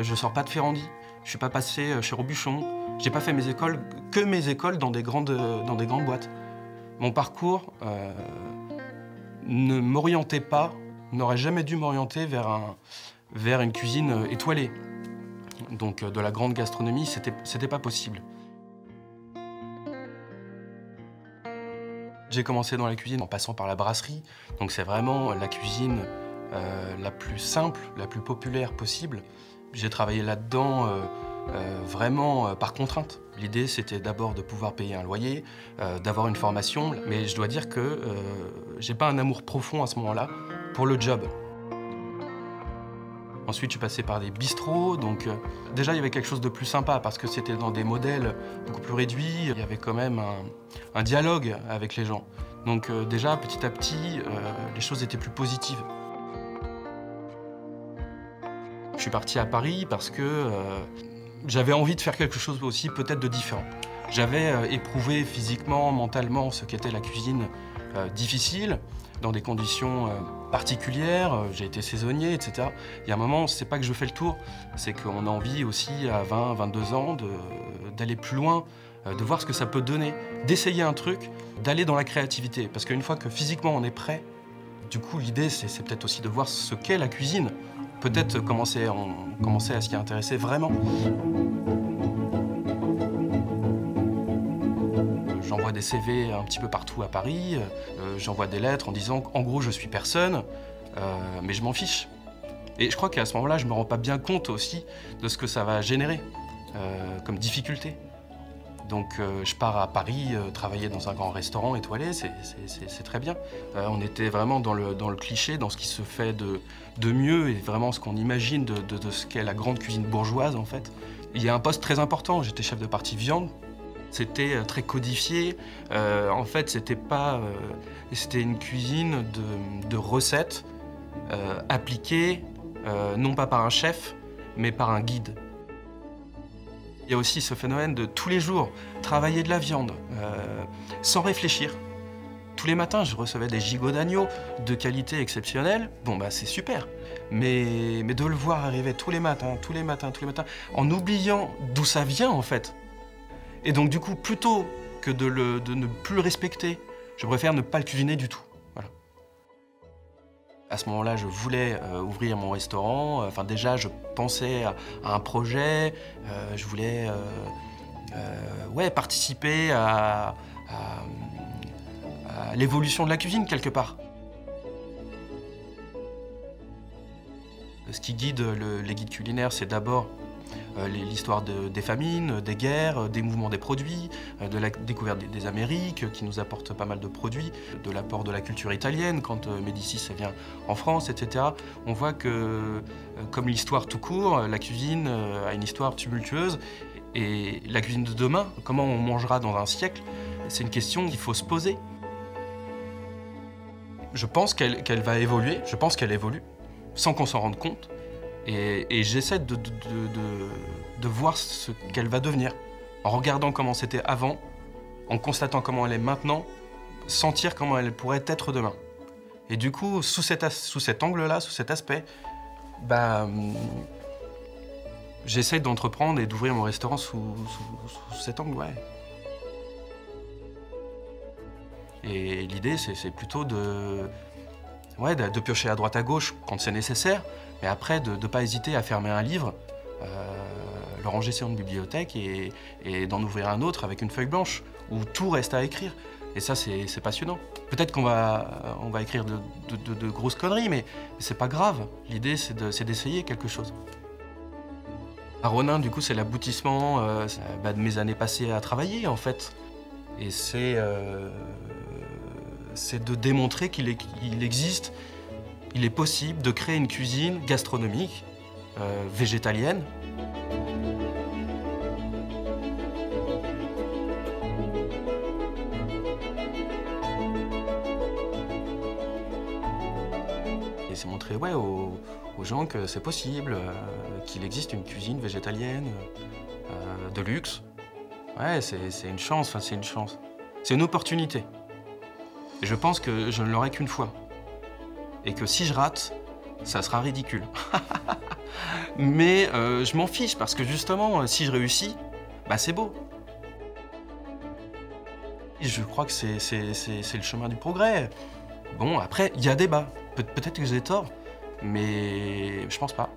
Je sors pas de Ferrandi, je suis pas passé chez Robuchon, j'ai pas fait mes écoles dans des grandes boîtes. Mon parcours ne m'orientait pas, n'aurait jamais dû m'orienter vers une cuisine étoilée. Donc de la grande gastronomie, c'était pas possible. J'ai commencé dans la cuisine en passant par la brasserie, donc c'est vraiment la cuisine la plus simple, la plus populaire possible. J'ai travaillé là-dedans vraiment par contrainte. L'idée, c'était d'abord de pouvoir payer un loyer, d'avoir une formation, mais je dois dire que j'ai pas un amour profond à ce moment-là pour le job. Ensuite, je suis passé par des bistrots, donc déjà, il y avait quelque chose de plus sympa parce que c'était dans des modèles beaucoup plus réduits. Il y avait quand même un dialogue avec les gens. Donc déjà, petit à petit, les choses étaient plus positives. Je suis parti à Paris parce que j'avais envie de faire quelque chose aussi peut-être de différent. J'avais éprouvé physiquement, mentalement, ce qu'était la cuisine difficile, dans des conditions particulières, j'ai été saisonnier, etc. Il y a un moment, c'est pas que je fais le tour, c'est qu'on a envie aussi, à 20, 22 ans, d'aller plus loin, de voir ce que ça peut donner, d'essayer un truc, d'aller dans la créativité. Parce qu'une fois que physiquement on est prêt, du coup, l'idée, c'est peut-être aussi de voir ce qu'est la cuisine. Peut-être commencer à s'y intéresser vraiment. J'envoie des CV un petit peu partout à Paris, j'envoie des lettres en disant qu'en gros je suis personne, mais je m'en fiche. Et je crois qu'à ce moment-là, je me rends pas bien compte aussi de ce que ça va générer comme difficulté. Donc je pars à Paris travailler dans un grand restaurant étoilé, c'est très bien. On était vraiment dans le cliché, dans ce qui se fait de mieux et vraiment ce qu'on imagine de ce qu'est la grande cuisine bourgeoise en fait. Il y a un poste très important, j'étais chef de partie viande. C'était très codifié. En fait, c'était une cuisine de recettes appliquées, non pas par un chef, mais par un guide. Il y a aussi ce phénomène de tous les jours travailler de la viande, sans réfléchir. Tous les matins, je recevais des gigots d'agneau de qualité exceptionnelle. Bon, bah c'est super. Mais de le voir arriver tous les matins, en oubliant d'où ça vient en fait. Et donc du coup, plutôt que de ne plus le respecter, je préfère ne pas le cuisiner du tout. Voilà. À ce moment-là, je voulais ouvrir mon restaurant. Enfin déjà, je pensais à un projet. Je voulais participer à l'évolution de la cuisine quelque part. Ce qui guide les guides culinaires, c'est d'abord l'histoire des famines, des guerres, des mouvements des produits, de la découverte des Amériques qui nous apportent pas mal de produits, de l'apport de la culture italienne quand Médicis vient en France, etc. On voit que, comme l'histoire tout court, la cuisine a une histoire tumultueuse et la cuisine de demain, comment on mangera dans un siècle, c'est une question qu'il faut se poser. Je pense qu'elle va évoluer, je pense qu'elle évolue, sans qu'on s'en rende compte. Et j'essaie de voir ce qu'elle va devenir, en regardant comment c'était avant, en constatant comment elle est maintenant, sentir comment elle pourrait être demain. Et du coup, sous cet angle-là, sous cet aspect, j'essaie d'entreprendre et d'ouvrir mon restaurant sous cet angle, ouais. Et l'idée, c'est plutôt de piocher à droite à gauche quand c'est nécessaire, mais après de ne pas hésiter à fermer un livre, le ranger sur une bibliothèque et d'en ouvrir un autre avec une feuille blanche où tout reste à écrire. Et ça, c'est passionnant. Peut-être qu'on va écrire de grosses conneries, mais c'est pas grave. L'idée, c'est d'essayer quelque chose. À Ronin, du coup, c'est l'aboutissement de mes années passées à travailler, en fait. Et c'est de démontrer qu'il existe, il est possible de créer une cuisine gastronomique, végétalienne. Et c'est montrer aux gens que c'est possible, qu'il existe une cuisine végétalienne, de luxe. Ouais, c'est une chance, enfin c'est une chance. C'est une opportunité. Et je pense que je ne l'aurai qu'une fois. Et que si je rate, ça sera ridicule. Mais je m'en fiche parce que justement, si je réussis, bah c'est beau. Je crois que c'est le chemin du progrès. Bon, après, il y a débat. Peut-être que j'ai tort, mais je pense pas.